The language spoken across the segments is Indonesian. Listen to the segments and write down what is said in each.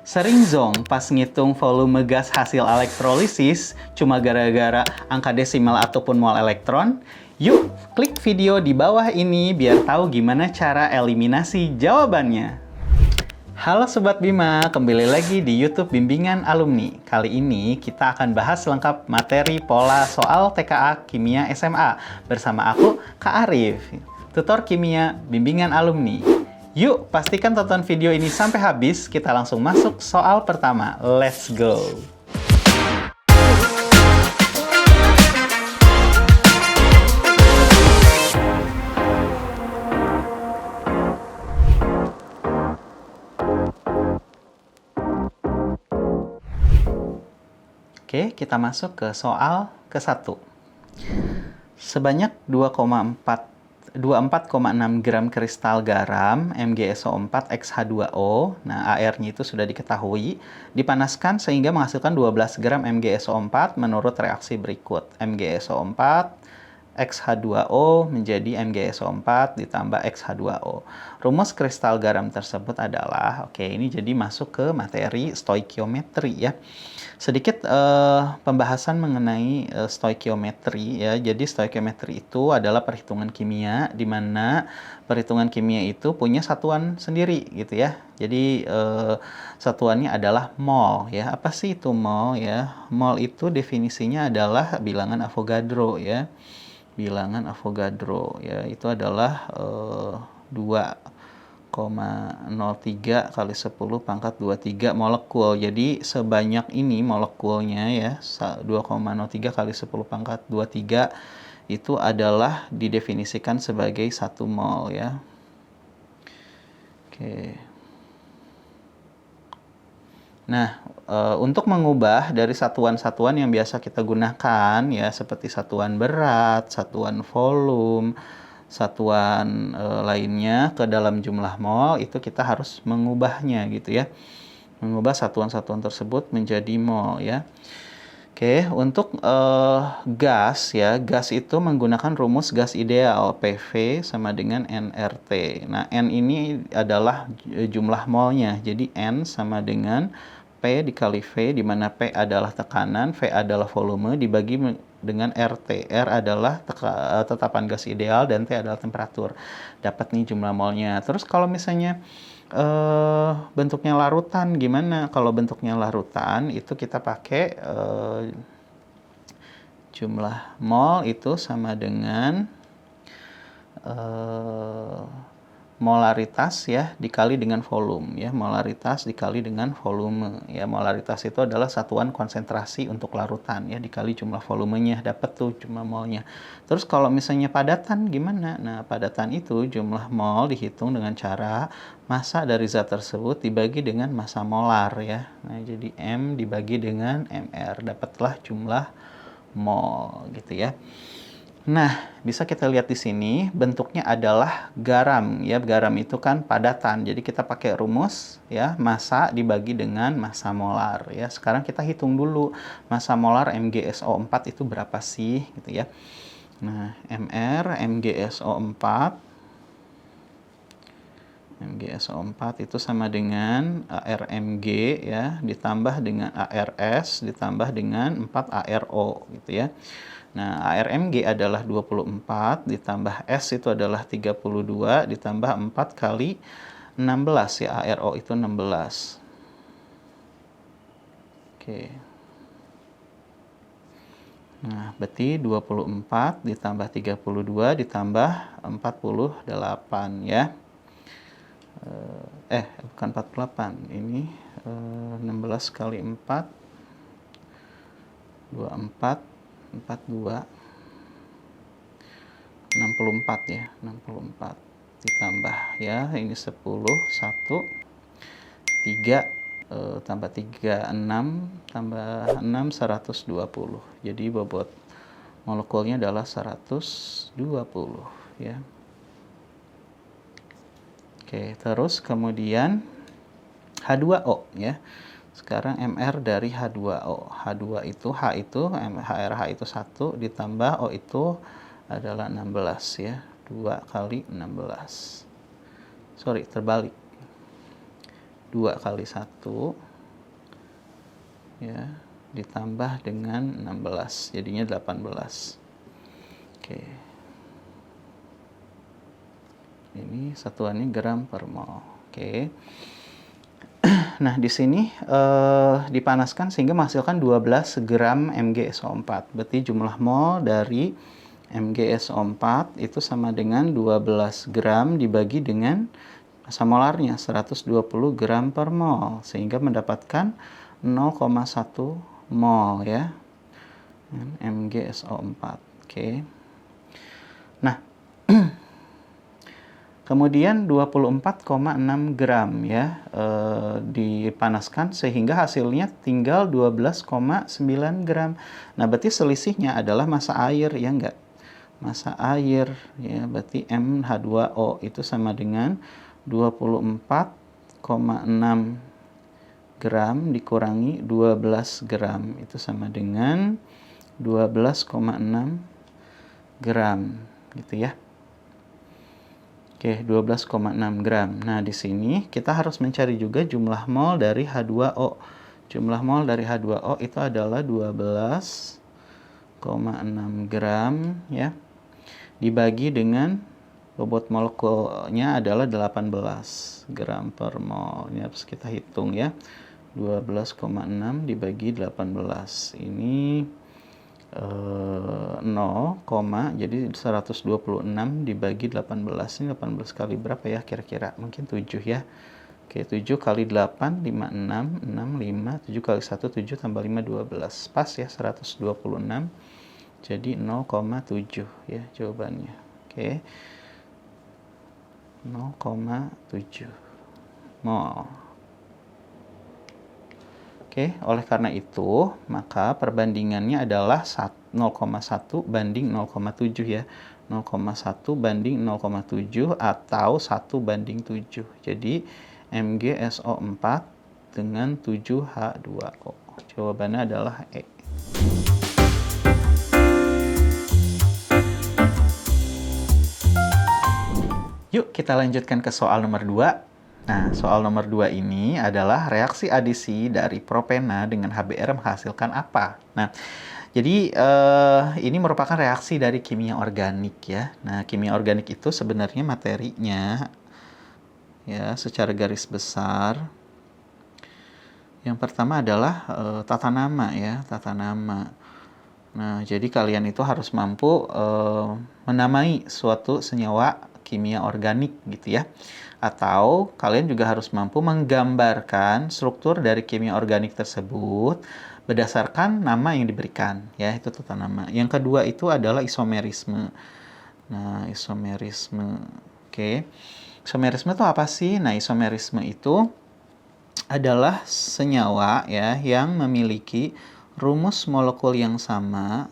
Sering zonk pas ngitung volume gas hasil elektrolisis cuma gara-gara angka desimal ataupun mol elektron? Yuk, klik video di bawah ini biar tahu gimana cara eliminasi jawabannya. Halo Sobat Bima, kembali lagi di YouTube Bimbingan Alumni. Kali ini kita akan bahas lengkap materi pola soal TKA Kimia SMA bersama aku, Kak Arif, tutor kimia Bimbingan Alumni. Yuk, pastikan tonton video ini sampai habis. Kita langsung masuk soal pertama. Let's go! Oke, kita masuk ke soal ke-1. Sebanyak 24,6 gram kristal garam MgSO4 XH2O, nah AR-nya itu sudah diketahui, dipanaskan sehingga menghasilkan 12 gram MgSO4 menurut reaksi berikut. MgSO4 XH2O menjadi MgSO4 ditambah XH2O. Rumus kristal garam tersebut adalah, oke, ini jadi masuk ke materi stoikiometri ya. Sedikit pembahasan mengenai stoikiometri ya. Jadi stoikiometri itu adalah perhitungan kimia di mana perhitungan kimia itu punya satuan sendiri gitu ya. Jadi satuannya adalah mol ya. Apa sih itu mol ya? Mol itu definisinya adalah bilangan Avogadro ya. Bilangan Avogadro ya, itu adalah 2,03 kali 10 pangkat 23 molekul. Jadi sebanyak ini molekulnya ya, 2,03 kali 10 pangkat 23 itu adalah didefinisikan sebagai 1 mol ya. Oke. Nah, untuk mengubah dari satuan-satuan yang biasa kita gunakan ya, seperti satuan berat, satuan volume, satuan lainnya ke dalam jumlah mol, itu kita harus mengubahnya gitu ya. Mengubah satuan-satuan tersebut menjadi mol ya. Oke, untuk gas ya, gas itu menggunakan rumus gas ideal PV sama dengan nRT. Nah, N ini adalah jumlah molnya, jadi N sama dengan P dikali V, di mana P adalah tekanan, V adalah volume, dibagi dengan RT. R adalah tetapan gas ideal, dan T adalah temperatur. Dapat nih jumlah molnya. Terus kalau misalnya bentuknya larutan, gimana? Kalau bentuknya larutan, itu kita pakai jumlah mol itu sama dengan molaritas ya dikali dengan volume ya, molaritas dikali dengan volume ya. Molaritas itu adalah satuan konsentrasi untuk larutan ya, dikali jumlah volumenya, dapat tuh jumlah molnya. Terus kalau misalnya padatan gimana? Nah, padatan itu jumlah mol dihitung dengan cara massa dari zat tersebut dibagi dengan massa molar ya. Nah, jadi M dibagi dengan MR, dapatlah jumlah mol gitu ya. Nah, bisa kita lihat di sini bentuknya adalah garam ya. Garam itu kan padatan. Jadi kita pakai rumus ya, massa dibagi dengan massa molar ya. Sekarang kita hitung dulu massa molar MgSO4 itu berapa sih gitu ya. Nah, MR MgSO4 itu sama dengan ARMG ya, ditambah dengan ARS, ditambah dengan 4ARO gitu ya. Nah, ARMG adalah 24, ditambah S itu adalah 32, ditambah 4 kali 16 ya, ARO itu 16. Oke. Nah, berarti 24 ditambah 32 ditambah 48 ya. Bukan 48, ini 16 kali 4, 24, 42, 64 ya, 64 ditambah ya, ini 10, 1, 3, tambah 3, 6, tambah 6, 120. Jadi bobot molekulnya adalah 120 ya. Oke, terus kemudian H2O ya. Sekarang MR dari H2O. H2 itu, H itu, HRH itu 1, ditambah O itu adalah 16 ya. 2 kali 16. Sorry, terbalik. 2 kali 1 ya, ditambah dengan 16, jadinya 18. Oke. Ini satuannya gram per mol. Oke. Nah, di sini dipanaskan sehingga menghasilkan 12 gram MgSO4. Berarti jumlah mol dari MgSO4 itu sama dengan 12 gram dibagi dengan massa molarnya 120 gram per mol, sehingga mendapatkan 0,1 mol ya. MgSO4. Oke. Nah, kemudian 24,6 gram ya dipanaskan sehingga hasilnya tinggal 12,9 gram. Nah, berarti selisihnya adalah massa air ya enggak? Massa air ya, berarti MH2O itu sama dengan 24,6 gram dikurangi 12 gram itu sama dengan 12,6 gram gitu ya. Oke, 12,6 gram. Nah, di sini kita harus mencari juga jumlah mol dari H2O. Jumlah mol dari H2O itu adalah 12,6 gram ya. Dibagi dengan bobot molekulnya adalah 18 gram per mol. Ini harus kita hitung ya. 12,6 dibagi 18. Ini 0, jadi 126 dibagi 18. Ini 18 kali berapa ya kira-kira? Mungkin 7 ya. Oke, 7 kali 8, 56, 65, 7 kali 1, 7 tambah 5, 12. Pas ya, 126. Jadi 0,7 ya jawabannya. Oke. 0,7 mol. Oke, oleh karena itu, maka perbandingannya adalah 0,1 banding 0,7 ya. 0,1 banding 0,7 atau 1 banding 7. Jadi, MgSO4 dengan 7H2O. Jawabannya adalah E. Yuk, kita lanjutkan ke soal nomor 2. Nah, soal nomor 2 ini adalah reaksi adisi dari propena dengan HBr menghasilkan apa? Nah, jadi ini merupakan reaksi dari kimia organik ya. Nah, kimia organik itu sebenarnya materinya ya secara garis besar. Yang pertama adalah tata nama ya, tata nama. Nah, jadi kalian itu harus mampu menamai suatu senyawa kimia organik gitu ya. Atau kalian juga harus mampu menggambarkan struktur dari kimia organik tersebut berdasarkan nama yang diberikan ya, itu tata nama. Yang kedua itu adalah isomerisme. Nah, isomerisme. Oke. Isomerisme itu apa sih? Nah, isomerisme itu adalah senyawa ya yang memiliki rumus molekul yang sama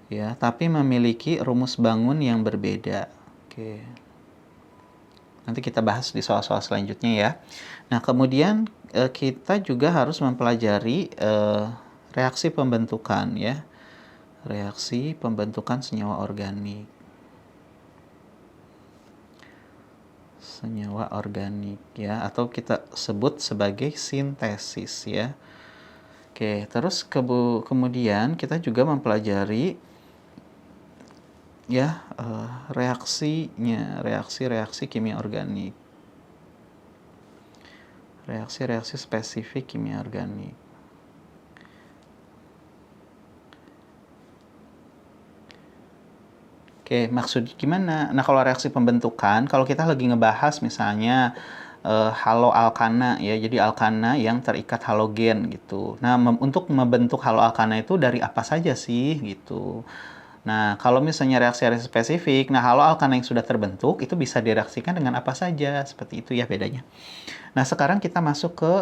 ya, tapi memiliki rumus bangun yang berbeda. Oke. Nanti kita bahas di soal-soal selanjutnya ya. Nah, kemudian kita juga harus mempelajari reaksi pembentukan ya. Reaksi pembentukan senyawa organik. Senyawa organik ya, atau kita sebut sebagai sintesis ya. Oke, terus kemudian kita juga mempelajari ya reaksinya, reaksi-reaksi kimia organik, reaksi-reaksi spesifik kimia organik. Oke, maksudnya gimana? Nah, kalau reaksi pembentukan, kalau kita lagi ngebahas misalnya haloalkana ya, jadi alkana yang terikat halogen gitu. Nah, untuk membentuk haloalkana itu dari apa saja sih gitu. Nah, kalau misalnya reaksi-reaksi spesifik, nah haloalkana yang sudah terbentuk itu bisa direaksikan dengan apa saja, seperti itu ya bedanya. Nah, sekarang kita masuk ke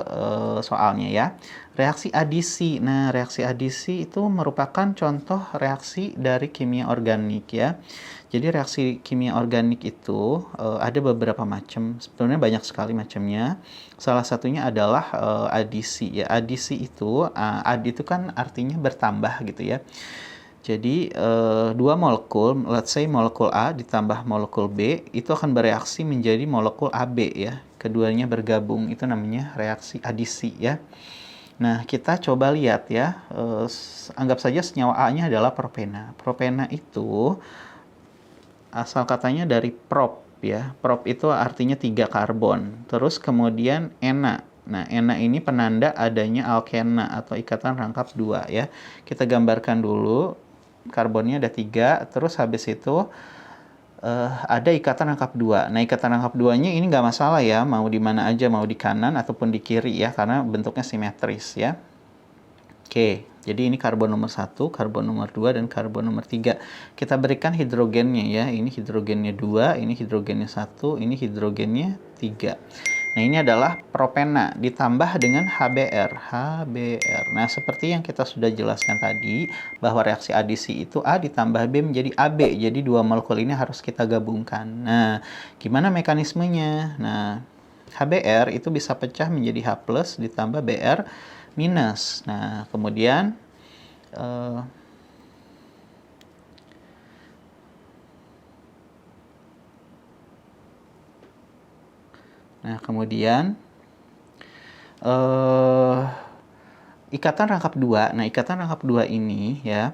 soalnya ya. Reaksi adisi. Nah, reaksi adisi itu merupakan contoh reaksi dari kimia organik ya. Jadi reaksi kimia organik itu ada beberapa macam, sebenarnya banyak sekali macamnya. Salah satunya adalah adisi ya. Adisi itu, ad itu kan artinya bertambah gitu ya. Jadi dua molekul, let's say molekul A ditambah molekul B, itu akan bereaksi menjadi molekul AB ya. Keduanya bergabung, itu namanya reaksi adisi ya. Nah, kita coba lihat ya, anggap saja senyawa A-nya adalah propena. Propena itu asal katanya dari prop ya. Prop itu artinya 3 karbon. Terus kemudian ena. Nah, ena ini penanda adanya alkena atau ikatan rangkap 2 ya. Kita gambarkan dulu. Karbonnya ada 3, terus habis itu ada ikatan rangkap 2. Nah, ikatan rangkap 2-nya ini nggak masalah ya, mau di mana aja, mau di kanan ataupun di kiri ya, karena bentuknya simetris ya. Oke, jadi ini karbon nomor 1, karbon nomor 2, dan karbon nomor 3. Kita berikan hidrogennya ya, ini hidrogennya 2, ini hidrogennya 1, ini hidrogennya 3. Nah, ini adalah propena ditambah dengan HBr. HBr. Nah, seperti yang kita sudah jelaskan tadi, bahwa reaksi adisi itu A ditambah B menjadi AB. Jadi, dua molekul ini harus kita gabungkan. Nah, gimana mekanismenya? Nah, HBr itu bisa pecah menjadi H+ ditambah Br minus. Nah, kemudian ikatan rangkap 2. Nah, ikatan rangkap 2 ini ya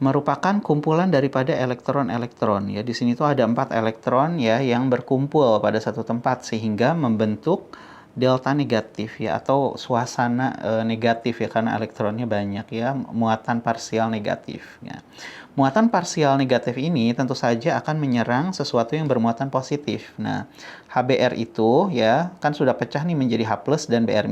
merupakan kumpulan daripada elektron-elektron ya. Di sini tuh ada 4 elektron ya yang berkumpul pada satu tempat sehingga membentuk delta negatif ya, atau suasana negatif ya, karena elektronnya banyak ya, muatan parsial negatif ya. Muatan parsial negatif ini tentu saja akan menyerang sesuatu yang bermuatan positif. Nah, HBr itu ya kan sudah pecah nih menjadi H+ dan Br-.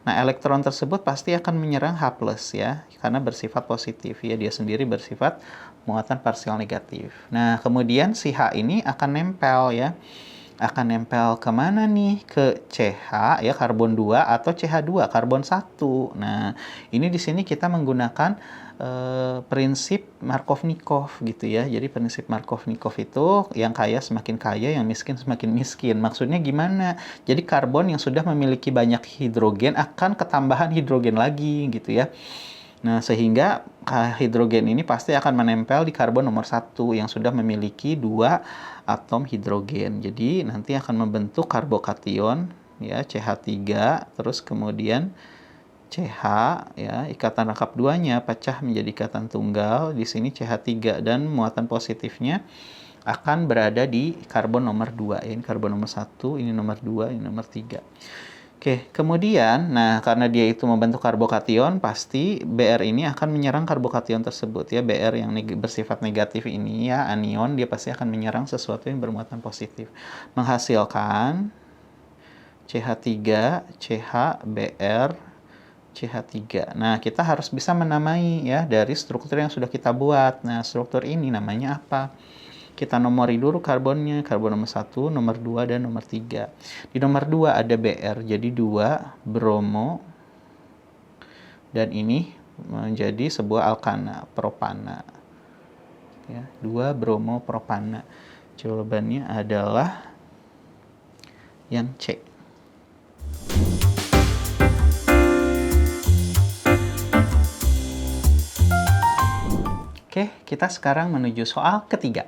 Nah, elektron tersebut pasti akan menyerang H+ ya, karena bersifat positif ya, dia sendiri bersifat muatan parsial negatif. Nah, kemudian si H ini akan nempel ya. Akan nempel kemana nih? Ke CH ya, karbon 2, atau CH2 karbon 1. Nah, ini di sini kita menggunakan prinsip Markovnikov gitu ya. Jadi prinsip Markovnikov itu yang kaya semakin kaya, yang miskin semakin miskin. Maksudnya gimana? Jadi karbon yang sudah memiliki banyak hidrogen akan ketambahan hidrogen lagi gitu ya. Nah, sehingga hidrogen ini pasti akan menempel di karbon nomor 1 yang sudah memiliki 2 atom hidrogen. Jadi, nanti akan membentuk karbokation ya, CH3, terus kemudian CH ya, ikatan rangkap 2-nya pecah menjadi ikatan tunggal. Di sini CH3 dan muatan positifnya akan berada di karbon nomor 2. Ini karbon nomor 1, ini nomor 2, ini nomor 3. Oke, kemudian, nah karena dia itu membentuk karbokation, pasti Br ini akan menyerang karbokation tersebut ya. Br yang bersifat negatif ini ya, anion, dia pasti akan menyerang sesuatu yang bermuatan positif. Menghasilkan CH3, CH, Br, CH3. Nah, kita harus bisa menamai ya dari struktur yang sudah kita buat. Nah, struktur ini namanya apa? Kita nomori dulu karbonnya, karbon nomor 1, nomor 2, dan nomor 3. Di nomor 2 ada Br, jadi 2 bromo, dan ini menjadi sebuah alkana, propana. Ya, 2 bromo propana. Jawabannya adalah yang C. Oke, kita sekarang menuju soal ketiga.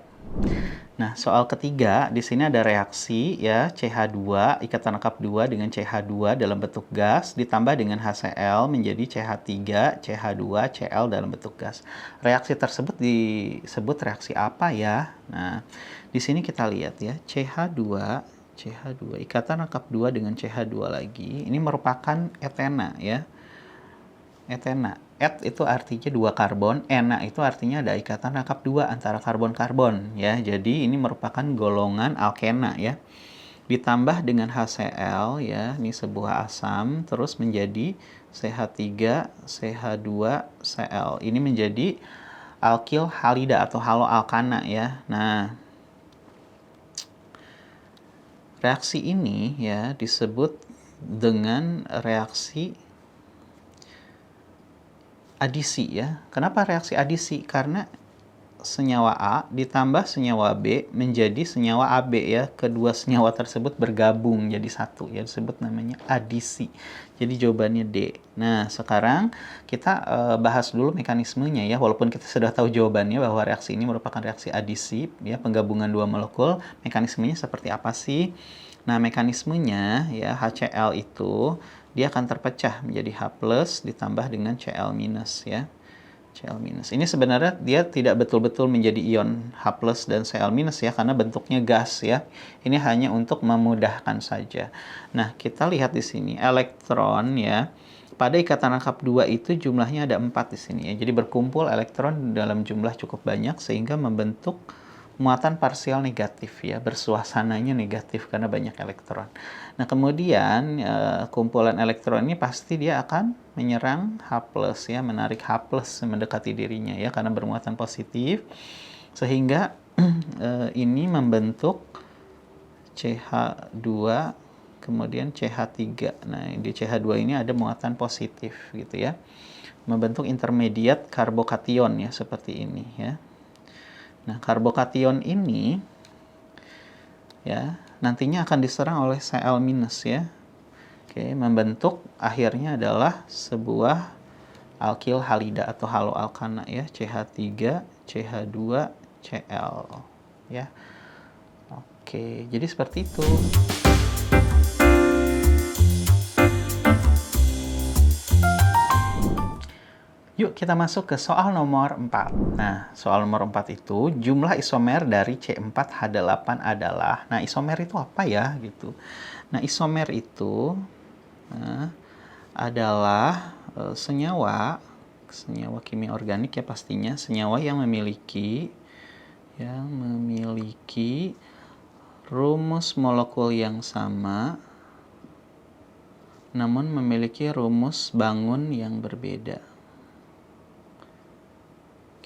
Nah, soal ketiga, di sini ada reaksi ya, CH2, ikatan rangkap 2 dengan CH2 dalam bentuk gas, ditambah dengan HCl menjadi CH3, CH2, Cl dalam bentuk gas. Reaksi tersebut disebut reaksi apa ya? Nah, di sini kita lihat ya, CH2, ikatan rangkap 2 dengan CH2 lagi, ini merupakan etena ya. Etena. Et itu artinya 2 karbon, ena itu artinya ada ikatan rangkap 2 antara karbon-karbon ya. Jadi ini merupakan golongan alkena ya. Ditambah dengan HCl ya, ini sebuah asam, terus menjadi CH3, CH2, Cl. Ini menjadi alkil halida atau haloalkana ya. Nah, reaksi ini ya disebut dengan reaksi adisi ya. Kenapa reaksi adisi? Karena senyawa A ditambah senyawa B menjadi senyawa AB ya. Kedua senyawa tersebut bergabung jadi satu ya, disebut namanya adisi. Jadi jawabannya D. Nah, sekarang kita bahas dulu mekanismenya ya. Walaupun kita sudah tahu jawabannya bahwa reaksi ini merupakan reaksi adisi ya, penggabungan dua molekul. Mekanismenya seperti apa sih? Nah, mekanismenya ya, HCl itu dia akan terpecah menjadi H+ ditambah dengan Cl- ya. Cl-. Ini sebenarnya dia tidak betul-betul menjadi ion H+ dan Cl- ya, karena bentuknya gas ya. Ini hanya untuk memudahkan saja. Nah, kita lihat di sini elektron ya. Pada ikatan rangkap 2 itu jumlahnya ada 4 di sini ya. Jadi berkumpul elektron dalam jumlah cukup banyak sehingga membentuk muatan parsial negatif ya, bersuasananya negatif karena banyak elektron. Nah, kemudian kumpulan elektron ini pasti dia akan menyerang H+ ya, menarik H+ mendekati dirinya ya karena bermuatan positif, sehingga ini membentuk CH2 kemudian CH3. Nah, di CH2 ini ada muatan positif gitu ya. Membentuk intermediate karbokation ya seperti ini ya. Nah, karbokation ini ya nantinya akan diserang oleh Cl- ya. Oke, membentuk akhirnya adalah sebuah alkil halida atau haloalkana ya, CH3, CH2, Cl ya. Oke, jadi seperti itu. Yuk kita masuk ke soal nomor 4. Nah, soal nomor 4 itu jumlah isomer dari C4H8 adalah, nah isomer itu apa ya gitu. Nah, isomer itu adalah senyawa kimia organik ya pastinya, senyawa yang memiliki rumus molekul yang sama namun memiliki rumus bangun yang berbeda.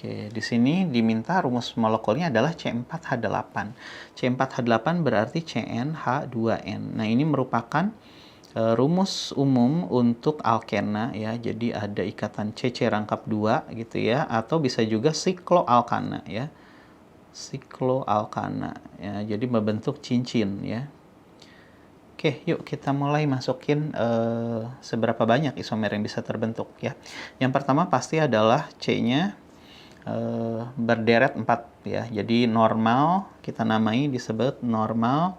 Oke, di sini diminta rumus molekulnya adalah C4H8. C4H8 berarti CnH2n. Nah, ini merupakan rumus umum untuk alkena ya. Jadi ada ikatan CC rangkap 2 gitu ya, atau bisa juga sikloalkana ya. Sikloalkana ya. Jadi membentuk cincin ya. Oke, yuk kita mulai masukin seberapa banyak isomer yang bisa terbentuk ya. Yang pertama pasti adalah C-nya berderet 4 ya. Jadi normal kita namai disebut normal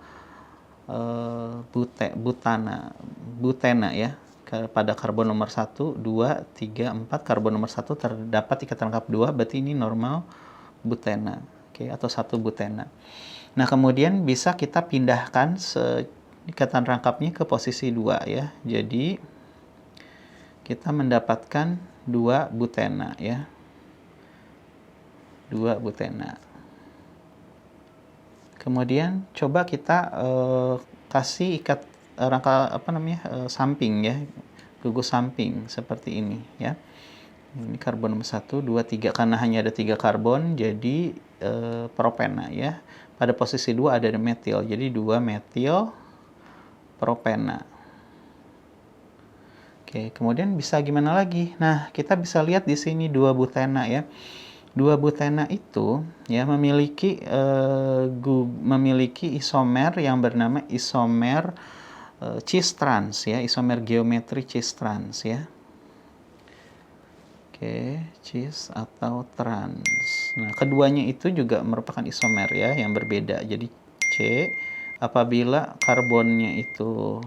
butena ya. Pada karbon nomor 1, 2, 3, 4 karbon nomor 1 terdapat ikatan rangkap 2, berarti ini normal butena. Oke, atau 1 butena. Nah, kemudian bisa kita pindahkan ikatan rangkapnya ke posisi 2 ya. Jadi kita mendapatkan 2 butena ya. 2 butena. Kemudian coba kita kasih ikat rangka samping ya, gugus samping seperti ini ya. Ini karbon nomor 1, 2, 3 karena hanya ada 3 karbon jadi propena ya. Pada posisi 2 ada metil. Jadi 2 metil propena. Oke, kemudian bisa gimana lagi? Nah, kita bisa lihat di sini 2 butena ya. 2 butena itu ya memiliki isomer yang bernama isomer cis trans ya, isomer geometri cis trans ya. Oke, cis atau trans. Nah, keduanya itu juga merupakan isomer ya yang berbeda. Jadi C apabila karbonnya itu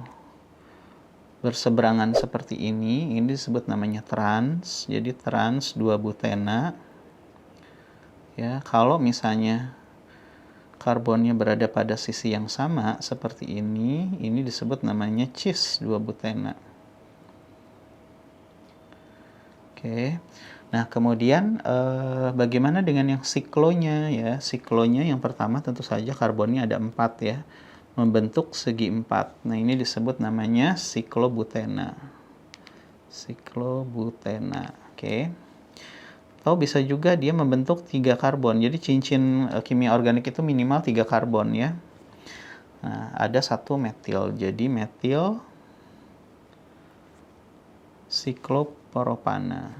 berseberangan seperti ini disebut namanya trans. Jadi trans 2 butena. Ya, kalau misalnya karbonnya berada pada sisi yang sama seperti ini disebut namanya cis 2 butena. Oke. Nah, kemudian bagaimana dengan yang siklonya ya? Siklonya yang pertama tentu saja karbonnya ada 4 ya. Membentuk segi 4. Nah, ini disebut namanya siklobutena. Siklobutena. Oke. Atau bisa juga dia membentuk 3 karbon. Jadi cincin kimia organik itu minimal 3 karbon ya. Nah, ada 1 metil. Jadi metil siklopropana.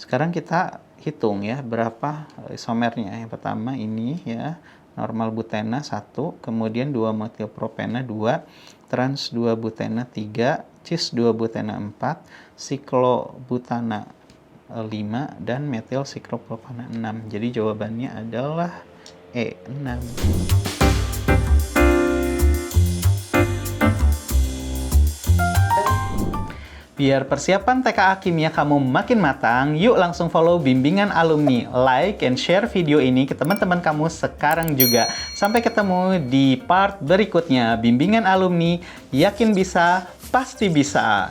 Sekarang kita hitung ya berapa isomernya. Yang pertama ini ya, normal butena 1, kemudian 2 metil propena 2, trans 2 butena 3, cis 2 butena 4, siklobutana 5, dan metil sikropropana 6. Jadi jawabannya adalah E6. Biar persiapan TKA Kimia kamu makin matang, yuk langsung follow Bimbingan Alumni. Like and share video ini ke teman-teman kamu sekarang juga. Sampai ketemu di part berikutnya. Bimbingan Alumni, yakin bisa, pasti bisa.